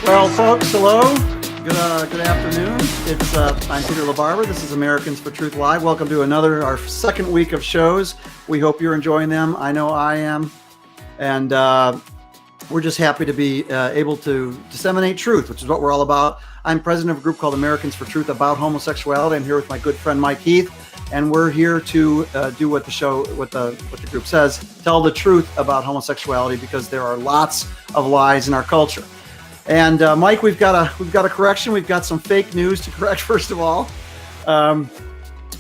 Well, folks, hello. Good afternoon. I'm Peter LaBarbera. This is Americans for Truth Live. Welcome to our second week of shows. We hope you're enjoying them. I know I am. And we're just happy to be able to disseminate truth, which is what we're all about. I'm president of a group called Americans for Truth about homosexuality. I'm here with my good friend Mike Heath, and we're here to do what the group says, tell the truth about homosexuality, because there are lots of lies in our culture. And Mike, we've got a correction. We've got some fake news to correct. First of all,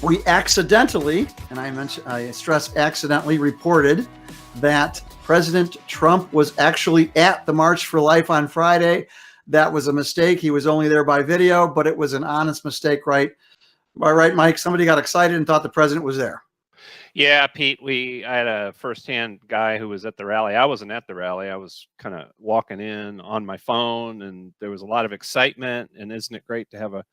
we accidentally, and I stress accidentally, reported that President Trump was actually at the March for Life on Friday. That was a mistake. He was only there by video, but it was an honest mistake, right? All right, Mike. Somebody got excited and thought the president was there. Yeah, Pete, I had a firsthand guy who was at the rally. I wasn't at the rally. I was kind of walking in on my phone, and there was a lot of excitement. And isn't it great to have a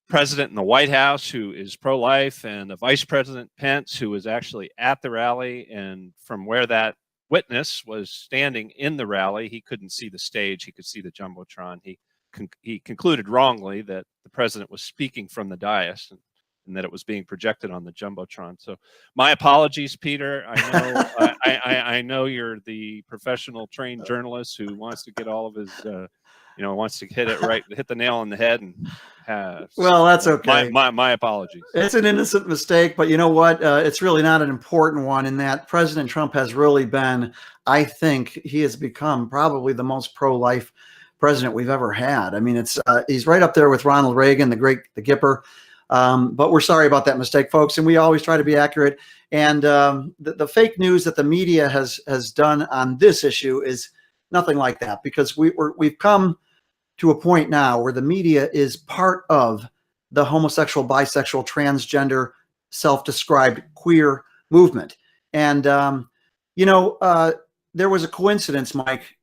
president in the White House who is pro-life, and a Vice President Pence who was actually at the rally? And from where that witness was standing in the rally, he couldn't see the stage. He could see the Jumbotron. He concluded wrongly that the president was speaking from the dais, and that it was being projected on the Jumbotron. So my apologies, Peter. I know I know you're the professional trained journalist who wants to get all of his, wants to hit the nail on the head. And well, that's okay. My apologies. It's an innocent mistake, but you know what? It's really not an important one, in that President Trump has really been, I think he has become probably the most pro-life president we've ever had. I mean, he's right up there with Ronald Reagan, the Gipper. But we're sorry about that mistake, folks. And we always try to be accurate. And the fake news that the media has done on this issue is nothing like that, because we've come to a point now where the media is part of the homosexual, bisexual, transgender, self-described queer movement. And, there was a coincidence, Mike,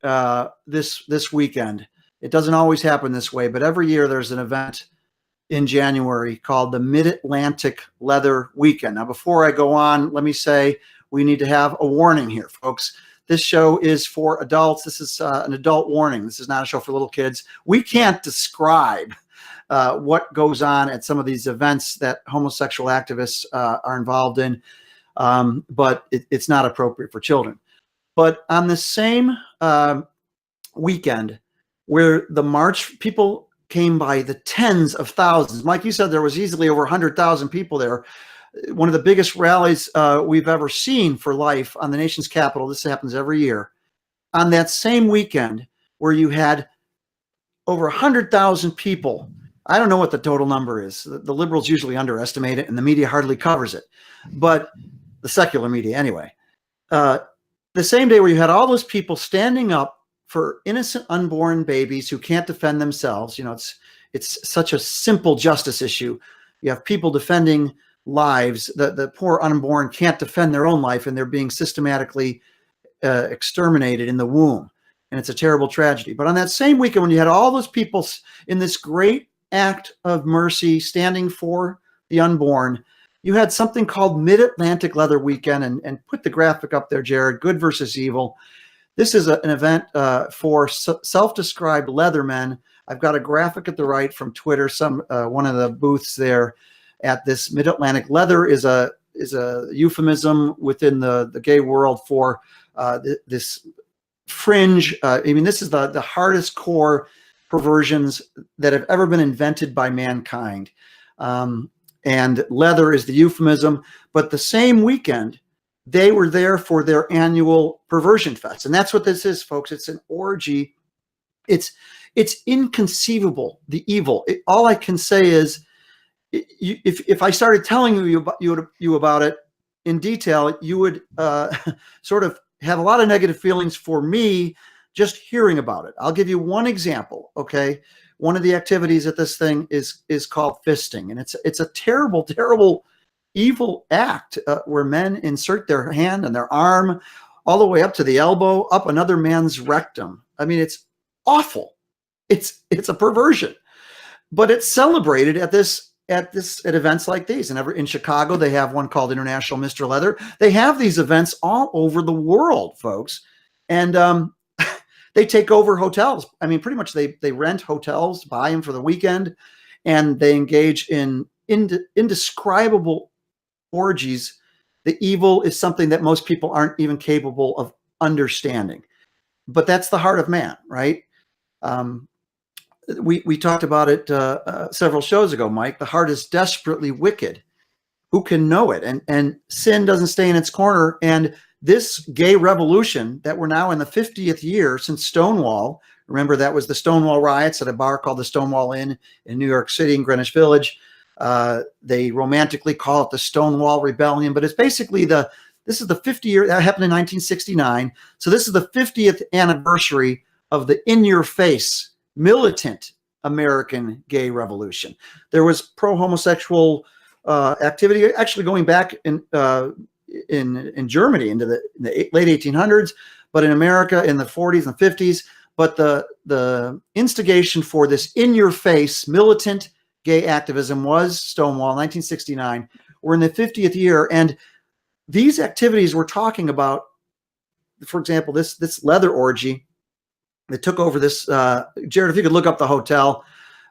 this weekend. It doesn't always happen this way, but every year there's an event in January called the Mid-Atlantic Leather Weekend. Now, before I go on, let me say we need to have a warning here, folks. This show is for adults. This is an adult warning. This is not a show for little kids. We can't describe what goes on at some of these events that homosexual activists are involved in, but it's not appropriate for children. But on the same weekend where the march, people came by the tens of thousands. Mike, you said there was easily over 100,000 people there. One of the biggest rallies we've ever seen for life on the nation's capital. This happens every year. On that same weekend where you had over 100,000 people, I don't know what the total number is. The liberals usually underestimate it, and the media hardly covers it. But the secular media, anyway. The same day where you had all those people standing up for innocent unborn babies who can't defend themselves. It's such a simple justice issue. You have people defending lives. The poor unborn can't defend their own life, and they're being systematically exterminated in the womb. And it's a terrible tragedy. But on that same weekend, when you had all those people in this great act of mercy standing for the unborn, you had something called Mid-Atlantic Leather Weekend, and put the graphic up there, Jared, good versus evil. This is an event for self-described leathermen. I've got a graphic at the right from Twitter. One of the booths there at this Mid-Atlantic. Leather is a euphemism within the gay world for this fringe. This is the hardest core perversions that have ever been invented by mankind. And leather is the euphemism. But the same weekend, they were there for their annual perversion fest. And that's what this is, folks. It's an orgy. It's inconceivable, the evil. All I can say is, if I started telling you about it in detail, you would sort of have a lot of negative feelings for me just hearing about it. I'll give you one example, okay? One of the activities at this thing is called fisting. And it's a terrible, terrible, evil act where men insert their hand and their arm all the way up to the elbow, up another man's rectum. I mean, it's awful. It's a perversion, but it's celebrated at events like these. And in Chicago, they have one called International Mr. Leather. They have these events all over the world, folks. And they take over hotels. I mean, pretty much they rent hotels, buy them for the weekend, and they engage in indescribable orgies. The evil is something that most people aren't even capable of understanding. But that's the heart of man, right? We talked about it several shows ago, Mike. The heart is desperately wicked. Who can know it? And sin doesn't stay in its corner. And this gay revolution that we're now in the 50th year since Stonewall, remember that was the Stonewall riots at a bar called the Stonewall Inn in New York City in Greenwich Village. They romantically call it the Stonewall Rebellion, but it's basically this is the 50 year that happened in 1969. So this is the 50th anniversary of the in-your-face militant American gay revolution. There was pro-homosexual activity actually going back in Germany into the late 1800s, but in America in the 40s and 50s. But the instigation for this in-your-face militant gay activism was Stonewall, 1969. We're in the 50th year, and these activities we're talking about, for example, this leather orgy that took over this. Jared, if you could look up the hotel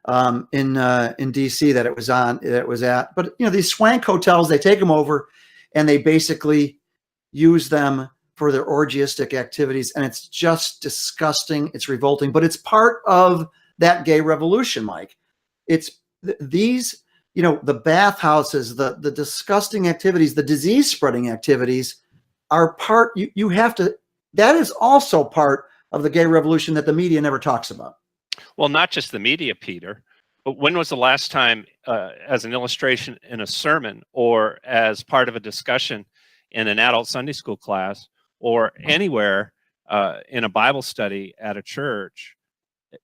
in DC that it was at. But these swank hotels, they take them over and they basically use them for their orgiastic activities, and it's just disgusting. It's revolting, but it's part of that gay revolution, Mike. It's these, the bathhouses, the disgusting activities, the disease spreading activities are part. You have to. That is also part of the gay revolution that the media never talks about. Well, not just the media, Peter, but when was the last time, as an illustration in a sermon or as part of a discussion in an adult Sunday school class or anywhere in a Bible study at a church,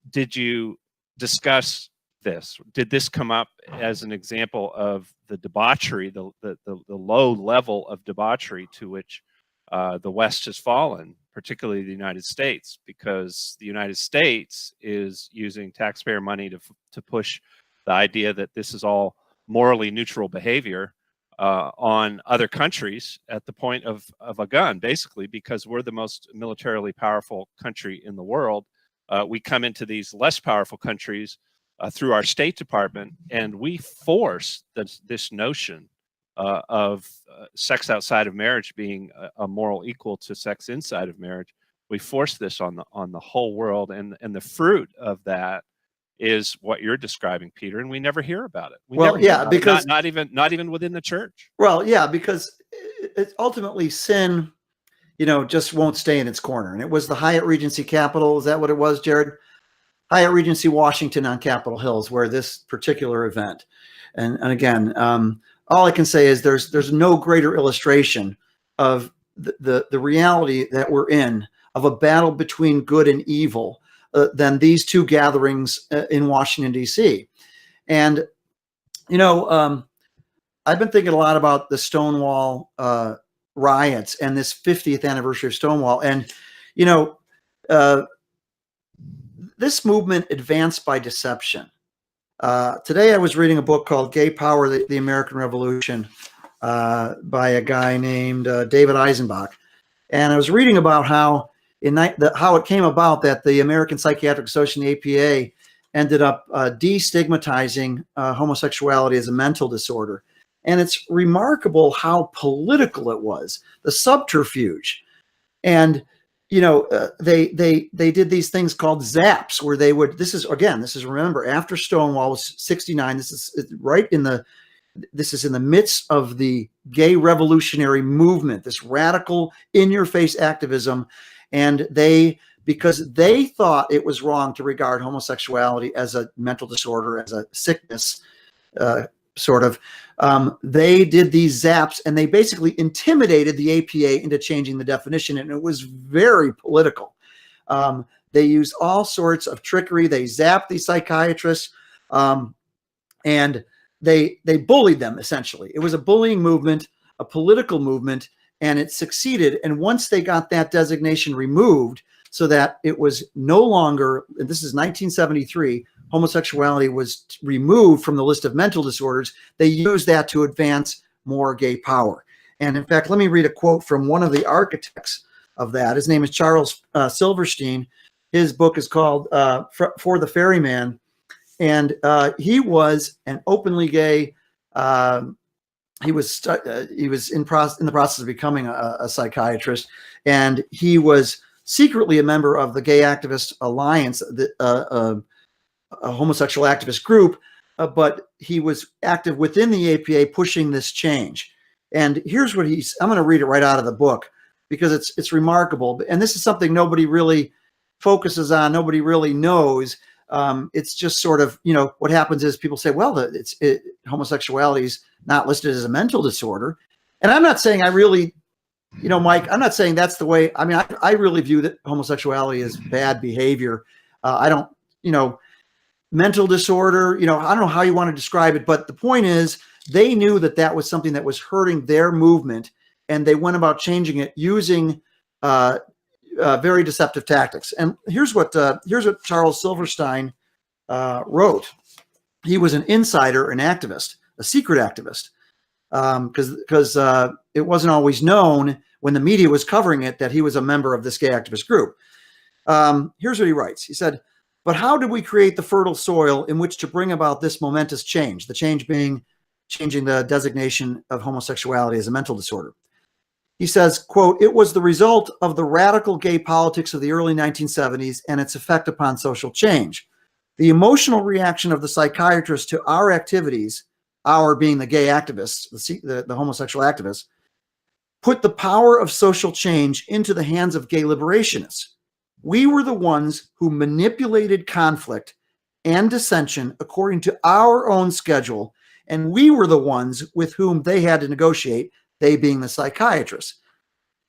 did you discuss this? Did this come up as an example of the debauchery, the low level of debauchery to which the West has fallen, particularly the United States, because the United States is using taxpayer money to push the idea that this is all morally neutral behavior on other countries at the point of a gun, basically, because we're the most militarily powerful country in the world. We come into these less powerful countries through our State Department, and we force this notion of sex outside of marriage being a moral equal to sex inside of marriage. We force this on the whole world, and the fruit of that is what you're describing, Peter, and we never hear about it. Because not even within the church. Well, yeah, because it's ultimately sin, just won't stay in its corner. And it was the Hyatt Regency Capitol. Is that what it was, Jared? Hyatt Regency Washington on Capitol Hill is where this particular event. And again, all I can say is there's no greater illustration of the reality that we're in, of a battle between good and evil, than these two gatherings in Washington, D.C. And, I've been thinking a lot about the Stonewall riots and this 50th anniversary of Stonewall. And, this movement advanced by deception. Today I was reading a book called Gay Power, the American Revolution, by a guy named David Eisenbach. And I was reading about how it came about that the American Psychiatric Association, the APA, ended up destigmatizing homosexuality as a mental disorder. And it's remarkable how political it was, the subterfuge. And they did these things called zaps, where they would, remember, after Stonewall was 69, this is in the midst of the gay revolutionary movement, this radical in-your-face activism. And because they thought it was wrong to regard homosexuality as a mental disorder, as a sickness, they did these zaps, and they basically intimidated the APA into changing the definition, and it was very political. They used all sorts of trickery. They zapped these psychiatrists, and they bullied them, essentially. It was a bullying movement, a political movement, and it succeeded. And once they got that designation removed so that it was no longer, and this is 1973, homosexuality was removed from the list of mental disorders, they used that to advance more gay power. And in fact, let me read a quote from one of the architects of that. His name is Charles Silverstein. His book is called For the Ferryman, and he was an openly gay. He was in the process of becoming a psychiatrist, and he was secretly a member of the Gay Activist Alliance, a homosexual activist group, but he was active within the APA pushing this change. And here's what I'm going to read it right out of the book because it's remarkable. And this is something nobody really focuses on, nobody really knows. It's just sort of, what happens is people say, well, homosexuality is not listed as a mental disorder. And I'm not saying I really, Mike, I'm not saying that's the way. I mean, I really view that homosexuality as bad behavior. I don't, mental disorder, I don't know how you want to describe it, but the point is they knew that that was something that was hurting their movement, and they went about changing it using very deceptive tactics. And here's what Charles Silverstein wrote. He was an insider, an activist, a secret activist, because it wasn't always known when the media was covering it that he was a member of this gay activist group. Here's what he writes. He said, "But how did we create the fertile soil in which to bring about this momentous change?" The change being changing the designation of homosexuality as a mental disorder. He says, quote, "It was the result of the radical gay politics of the early 1970s and its effect upon social change. The emotional reaction of the psychiatrists to our activities, our being the gay activists, the homosexual activists, put the power of social change into the hands of gay liberationists. We were the ones who manipulated conflict and dissension according to our own schedule, and we were the ones with whom they had to negotiate, they being the psychiatrists.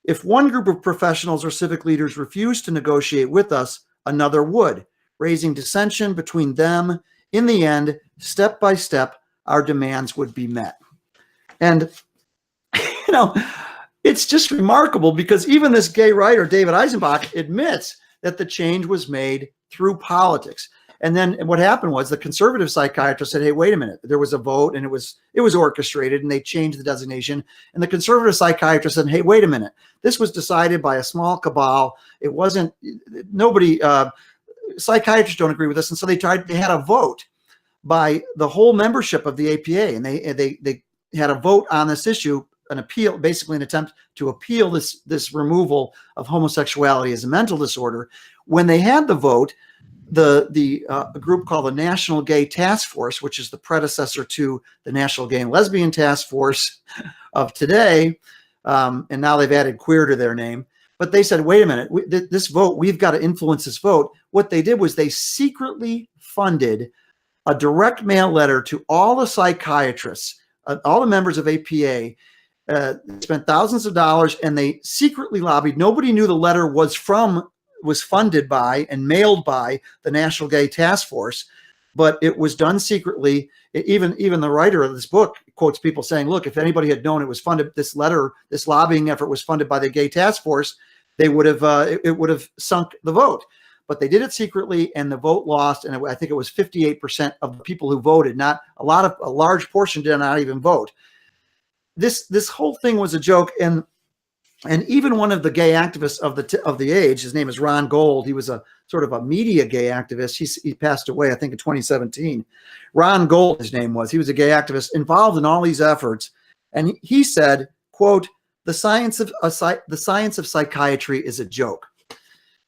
If one group of professionals or civic leaders refused to negotiate with us, another would, raising dissension between them. In the end, step by step, our demands would be met." And, it's just remarkable because even this gay writer, David Eisenbach, admits that the change was made through politics. And then what happened was the conservative psychiatrist said, hey, wait a minute, there was a vote and it was orchestrated and they changed the designation. And the conservative psychiatrist said, hey, wait a minute, this was decided by a small cabal. It wasn't, psychiatrists don't agree with this. And so they had a vote by the whole membership of the APA. And they had a vote on this issue, an appeal, basically an attempt to appeal this removal of homosexuality as a mental disorder. When they had the vote, a group called the National Gay Task Force, which is the predecessor to the National Gay and Lesbian Task Force of today, and now they've added queer to their name. But they said, wait a minute, this vote, we've got to influence this vote. What they did was they secretly funded a direct mail letter to all the psychiatrists, all the members of APA, spent thousands of dollars, and they secretly lobbied. Nobody knew the letter was funded by and mailed by the National Gay Task Force, but it was done secretly. Even the writer of this book quotes people saying, look, if anybody had known it was funded, this lobbying effort was funded by the Gay Task Force, they would have, it would have sunk the vote. But they did it secretly, and the vote lost. And I think it was 58% of the people who voted. Not a large portion did not even vote. This whole thing was a joke, and even one of the gay activists of the age, his name is Ron Gold. He was a sort of a media gay activist. He passed away, I think, in 2017. Ron Gold, his name was. He was a gay activist involved in all these efforts, and he said, "quote the science of psychiatry is a joke."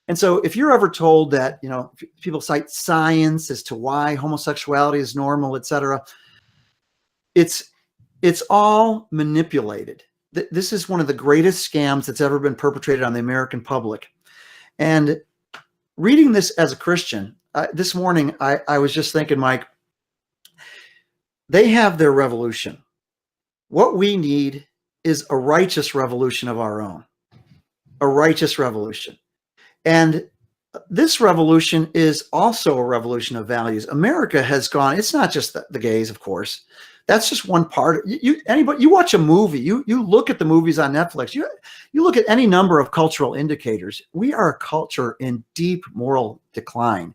And so, if you're ever told that people cite science as to why homosexuality is normal, etc., it's all manipulated. This is one of the greatest scams that's ever been perpetrated on the American public. And reading this as a Christian, this morning, I was just thinking, Mike, they have their revolution. What we need is a righteous revolution of our own, a righteous revolution. And this revolution is also a revolution of values. America has gone, it's not just the gays, of course. That's just one part. You watch a movie, you look at the movies on Netflix, you look at any number of cultural indicators. We are a culture in deep moral decline.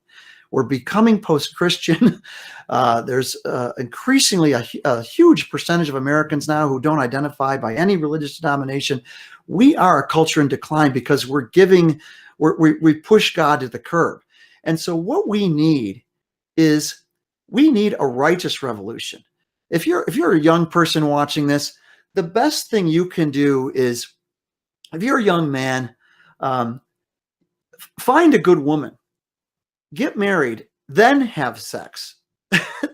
We're becoming post-Christian. There's increasingly a huge percentage of Americans now who don't identify by any religious denomination. We are a culture in decline because we push God to the curb. And so what we need is a righteous revolution. If you're a young person watching this, the best thing you can do is, if you're a young man, find a good woman, get married, then have sex.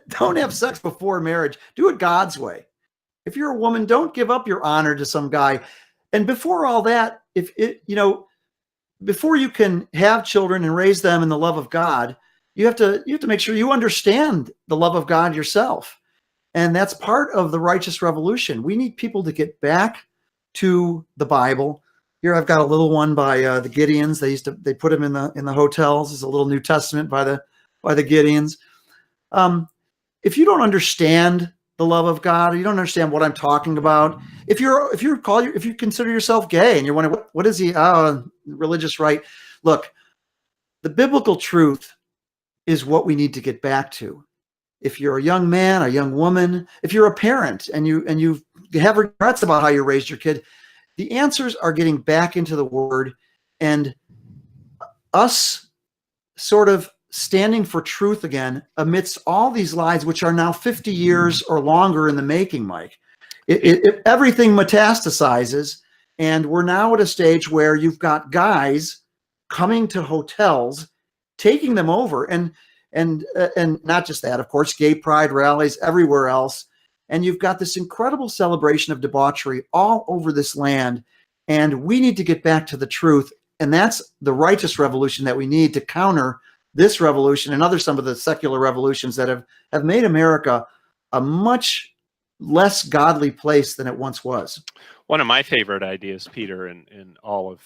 Don't have sex before marriage. Do it God's way. If you're a woman, don't give up your honor to some guy. And before all that, before you can have children and raise them in the love of God, you have to make sure you understand the love of God yourself. And that's part of the righteous revolution. We need people to get back to the Bible. Here I've got a little one by the Gideons. They put them in the hotels. It's a little New Testament by the Gideons. If you don't understand the love of God, or you don't understand what I'm talking about, if you consider yourself gay and you're wondering what is he religious right? Look, the biblical truth is what we need to get back to. If you're a young man, a young woman, if you're a parent and you have regrets about how you raised your kid, the answers are getting back into the Word, and us sort of standing for truth again amidst all these lies, which are now 50 years or longer in the making, Mike. Everything metastasizes, and we're now at a stage where you've got guys coming to hotels, taking them over, and not just that, of course, gay pride rallies everywhere else. And you've got this incredible celebration of debauchery all over this land. And we need to get back to the truth. And that's the righteous revolution that we need to counter this revolution and some of the secular revolutions that have made America a much less godly place than it once was. One of my favorite ideas, Peter, in all of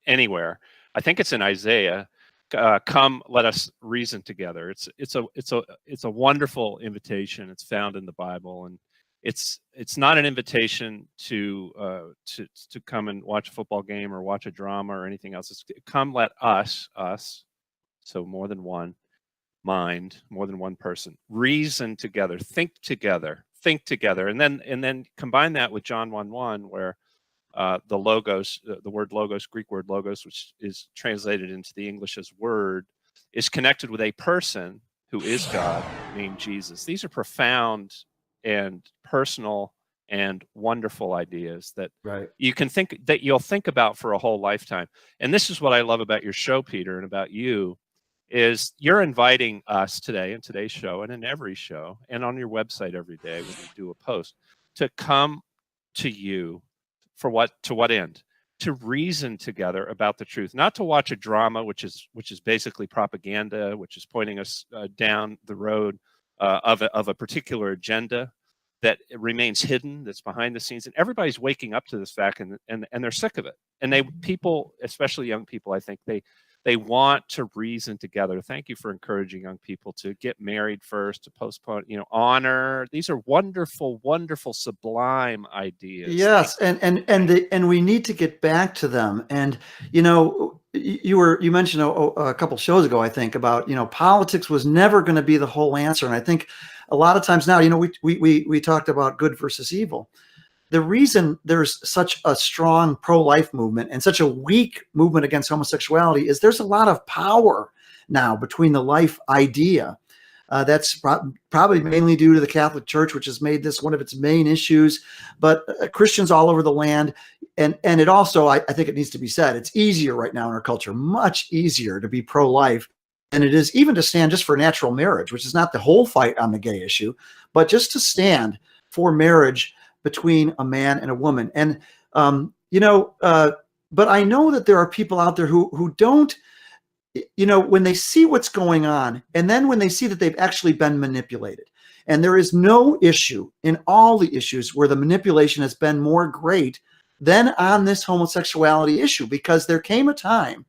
anywhere, I think it's in Isaiah. Come, let us reason together. It's a wonderful invitation. It's found in the Bible, and it's not an invitation to come and watch a football game or watch a drama or anything else. It's come, let us, so more than one mind, more than one person, reason together, think together, and then combine that with John 1:1, where the logos, the word logos, Greek word logos, which is translated into the English as word, is connected with a person who is God, named Jesus. These are profound and personal and wonderful ideas that you'll think about for a whole lifetime. And this is what I love about your show, Peter, and about you, is you're inviting us today in today's show and in every show and on your website every day when you do a post to come to you. To what end? To reason together about the truth, not to watch a drama, which is basically propaganda, which is pointing us down the road of a particular agenda that remains hidden, that's behind the scenes, and everybody's waking up to this fact, and they're sick of it. And people, especially young people, I think they want to reason together. Thank you for encouraging young people to get married first, to postpone, honor. These are wonderful, wonderful, sublime ideas. Yes, and we need to get back to them. And you mentioned a couple shows ago, I think, about politics was never going to be the whole answer. And I think a lot of times now, we talked about good versus evil. The reason there's such a strong pro-life movement and such a weak movement against homosexuality is there's a lot of power now between the life idea. That's probably mainly due to the Catholic Church, which has made this one of its main issues, but Christians all over the land. And it also, I think it needs to be said, it's easier right now in our culture, much easier to be pro-life than it is even to stand just for natural marriage, which is not the whole fight on the gay issue, but just to stand for marriage between a man and a woman. And, but I know that there are people out there who don't, when they see what's going on, and then when they see that they've actually been manipulated, and there is no issue in all the issues where the manipulation has been more great than on this homosexuality issue, because there came a time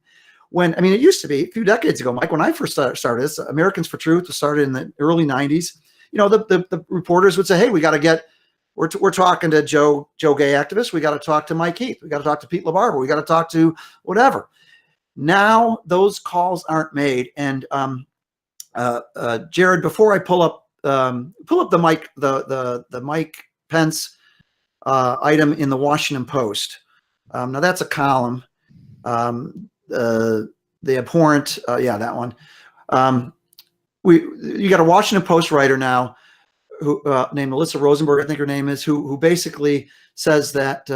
when, it used to be a few decades ago, Mike, when I first started this, Americans for Truth was started in the early 90s. The reporters would say, hey, we're talking to Joe gay activist. We got to talk to Mike Heath. We got to talk to Pete LaBarbera. We got to talk to whatever. Now those calls aren't made. And Jared, before I pull up the Mike Pence item in the Washington Post. Now that's a column. The abhorrent, that one. You got a Washington Post writer now who named Melissa Rosenberg, I think her name is, who basically says that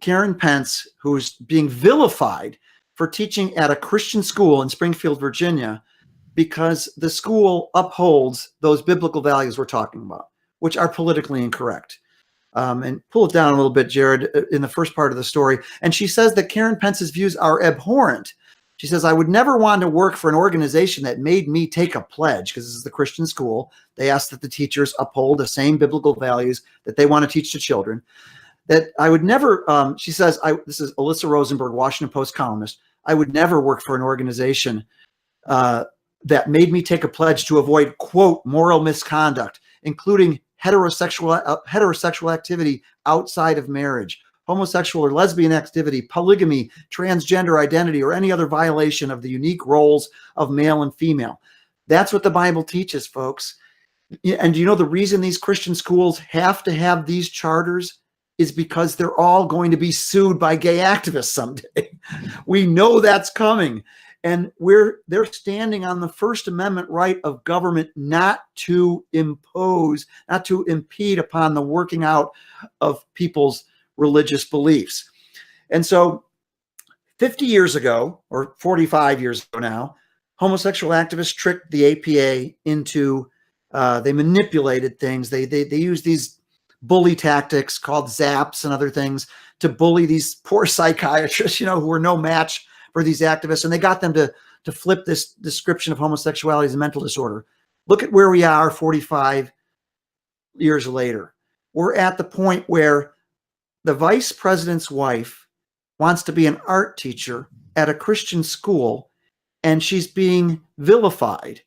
Karen Pence, who's being vilified for teaching at a Christian school in Springfield, Virginia, because the school upholds those biblical values we're talking about, which are politically incorrect. And pull it down a little bit, Jared, in the first part of the story. And she says that Karen Pence's views are abhorrent. She says, I would never want to work for an organization that made me take a pledge, because this is the Christian school. They ask that the teachers uphold the same biblical values that they want to teach to children. That I would never, she says, this is Alyssa Rosenberg, Washington Post columnist, I would never work for an organization that made me take a pledge to avoid, quote, moral misconduct, including heterosexual activity outside of marriage, homosexual or lesbian activity, polygamy, transgender identity, or any other violation of the unique roles of male and female. That's what the Bible teaches, folks. And you know the reason these Christian schools have to have these charters is because they're all going to be sued by gay activists someday. We know that's coming. And they're standing on the First Amendment right of government not to impose, not to impede upon the working out of people's religious beliefs. And so 50 years ago, or 45 years ago now, homosexual activists tricked the APA into, they manipulated things. They used these bully tactics called zaps and other things to bully these poor psychiatrists, who were no match for these activists, and they got them to flip this description of homosexuality as a mental disorder. Look at where we are 45 years later. We're at the point where the vice president's wife wants to be an art teacher at a Christian school, and she's being vilified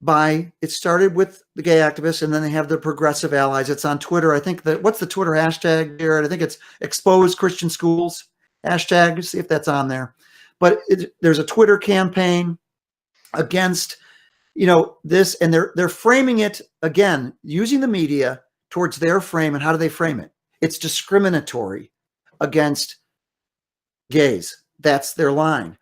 by, it started with the gay activists, and then they have the progressive allies. It's on Twitter. I think what's the Twitter hashtag, Jared? I think it's expose Christian schools hashtag. See if that's on there. But there's a Twitter campaign against, this, and they're framing it again, using the media towards their frame. And how do they frame it? It's discriminatory against gays. That's their line.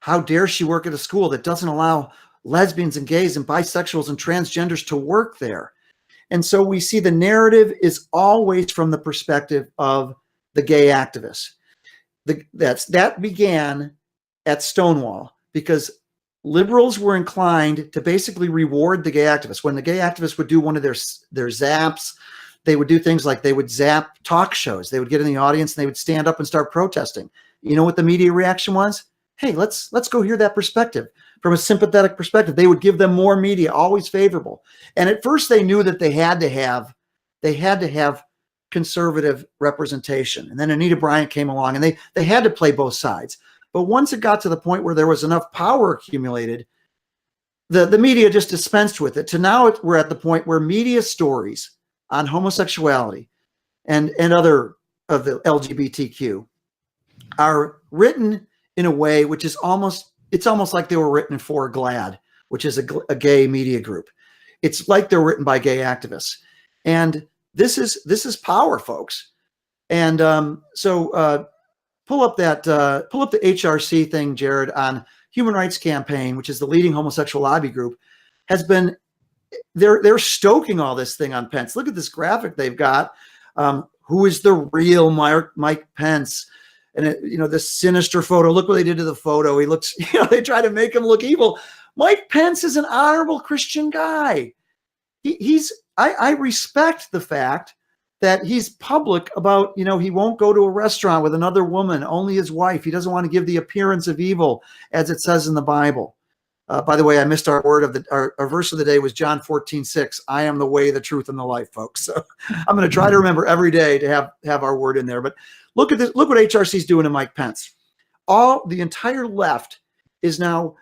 How dare she work at a school that doesn't allow lesbians and gays and bisexuals and transgenders to work there? And so we see the narrative is always from the perspective of the gay activists. That began at Stonewall, because liberals were inclined to basically reward the gay activists. When the gay activists would do one of their zaps, they would do things like they would zap talk shows. They would get in the audience and they would stand up and start protesting. You know what the media reaction was? Hey, let's go hear that perspective. From a sympathetic perspective, they would give them more media, always favorable. And at first they knew that they had to have conservative representation. And then Anita Bryant came along, and they had to play both sides. But once it got to the point where there was enough power accumulated, the media just dispensed with it. To now we're at the point where media stories on homosexuality and other of the LGBTQ are written in a way which is almost like they were written for GLAAD, which is a gay media group. It's like they're written by gay activists. And this is power, folks. And pull up the HRC thing, Jared, on Human Rights Campaign, which is the leading homosexual lobby group, they're stoking all this thing on Pence. Look at this graphic they've got. Who is the real Mike Pence? And this sinister photo. Look what they did to the photo. He looks, they try to make him look evil. Mike Pence is an honorable Christian guy. I respect the fact that he's public about, he won't go to a restaurant with another woman, only his wife. He doesn't want to give the appearance of evil, as it says in the Bible. By the way, I missed our verse of the day was John 14:6. I am the way, the truth, and the life, folks. So I'm going to try to remember every day to have our word in there. But look at this. Look what HRC is doing to Mike Pence. The entire left is now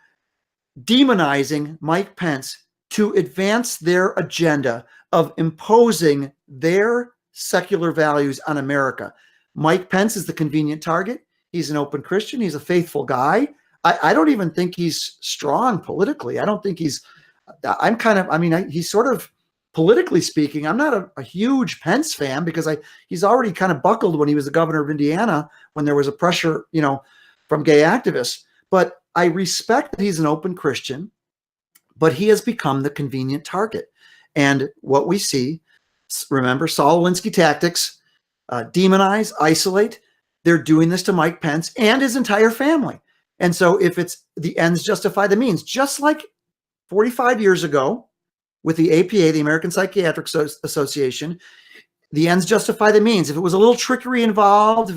demonizing Mike Pence to advance their agenda of imposing their secular values on America. Mike Pence is the convenient target. He's an open Christian. He's a faithful guy. I don't even think he's strong politically. I don't think he's, I'm kind of, I mean, he's sort of, politically speaking, I'm not a huge Pence fan because he's already kind of buckled when he was the governor of Indiana when there was a pressure, from gay activists. But I respect that he's an open Christian, but he has become the convenient target. And what we see, remember, Saul Alinsky tactics, demonize, isolate. They're doing this to Mike Pence and his entire family. And so if it's the ends justify the means, just like 45 years ago with the APA, the American Psychiatric Association, the ends justify the means. If it was a little trickery involved,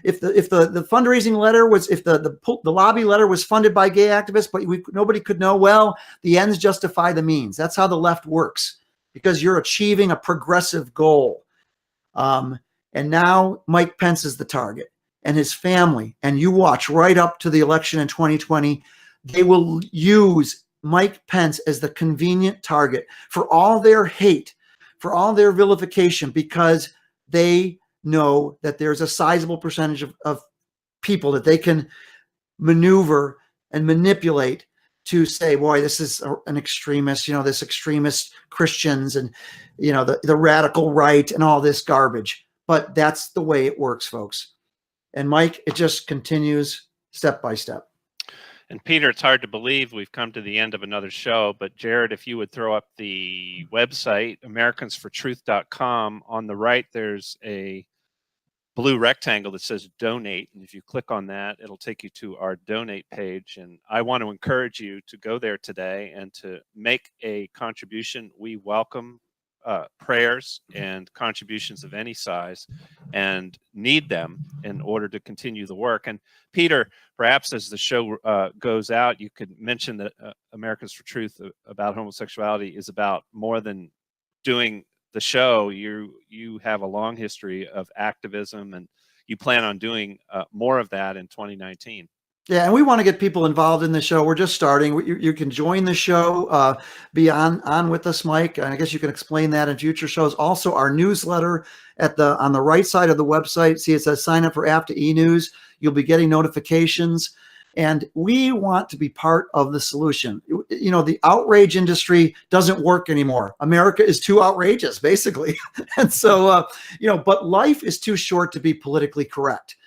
if the fundraising letter was, if the lobby letter was funded by gay activists, but nobody could know, well, the ends justify the means. That's how the left works, because you're achieving a progressive goal. And now Mike Pence is the target, and his family. And you watch right up to the election in 2020, they will use Mike Pence as the convenient target for all their hate, for all their vilification, because they know that there's a sizable percentage of people that they can maneuver and manipulate to say, boy, this is an extremist, this extremist Christians and, the radical right and all this garbage. But that's the way it works, folks. And Mike, it just continues step by step. And Peter, it's hard to believe we've come to the end of another show, but Jared, if you would throw up the website, americansfortruth.com. On the right, there's a blue rectangle that says donate. And if you click on that, it'll take you to our donate page. And I want to encourage you to go there today and to make a contribution. We welcome prayers and contributions of any size and need them in order to continue the work. And Peter, perhaps as the show goes out, you could mention that Americans for Truth about homosexuality is about more than doing the show. You have a long history of activism, and you plan on doing more of that in 2019. Yeah, and we want to get people involved in the show. We're just starting. You can join the show, be on with us, Mike. And I guess you can explain that in future shows. Also, our newsletter on the right side of the website. See, it says sign up for APTA e-News. You'll be getting notifications. And we want to be part of the solution. The outrage industry doesn't work anymore. America is too outrageous, basically. And so, but life is too short to be politically correct.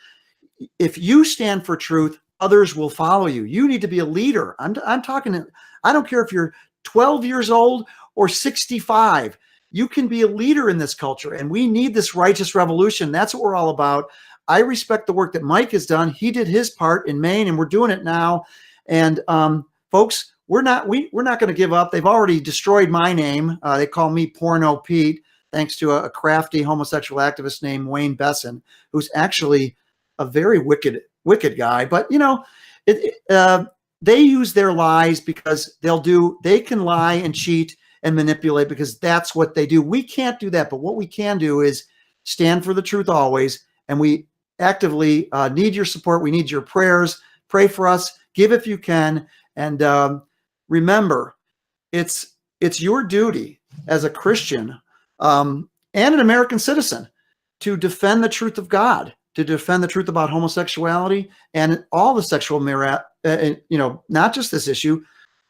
If you stand for truth, others will follow you. You need to be a leader. I'm talking, I don't care if you're 12 years old or 65. You can be a leader in this culture, and we need this righteous revolution. That's what we're all about. I respect the work that Mike has done. He did his part in Maine, and we're doing it now. And folks, we're not going to give up. They've already destroyed my name. They call me Porno Pete, thanks to a crafty homosexual activist named Wayne Besson, who's actually a very wicked guy. But they use their lies because they can lie and cheat and manipulate, because that's what they do. We can't do that. But what we can do is stand for the truth always. And we actively need your support. We need your prayers. Pray for us. Give if you can. And remember, it's your duty as a Christian and an American citizen to defend the truth of God, to defend the truth about homosexuality and all the sexual not just this issue.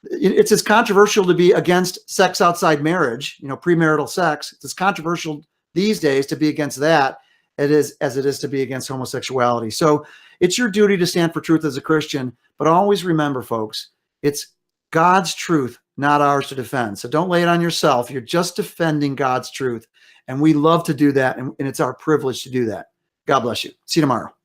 It's as controversial to be against sex outside marriage, premarital sex. It's as controversial these days to be against that as it is to be against homosexuality. So it's your duty to stand for truth as a Christian, but always remember, folks, it's God's truth, not ours to defend. So don't lay it on yourself. You're just defending God's truth. And we love to do that. And it's our privilege to do that. God bless you. See you tomorrow.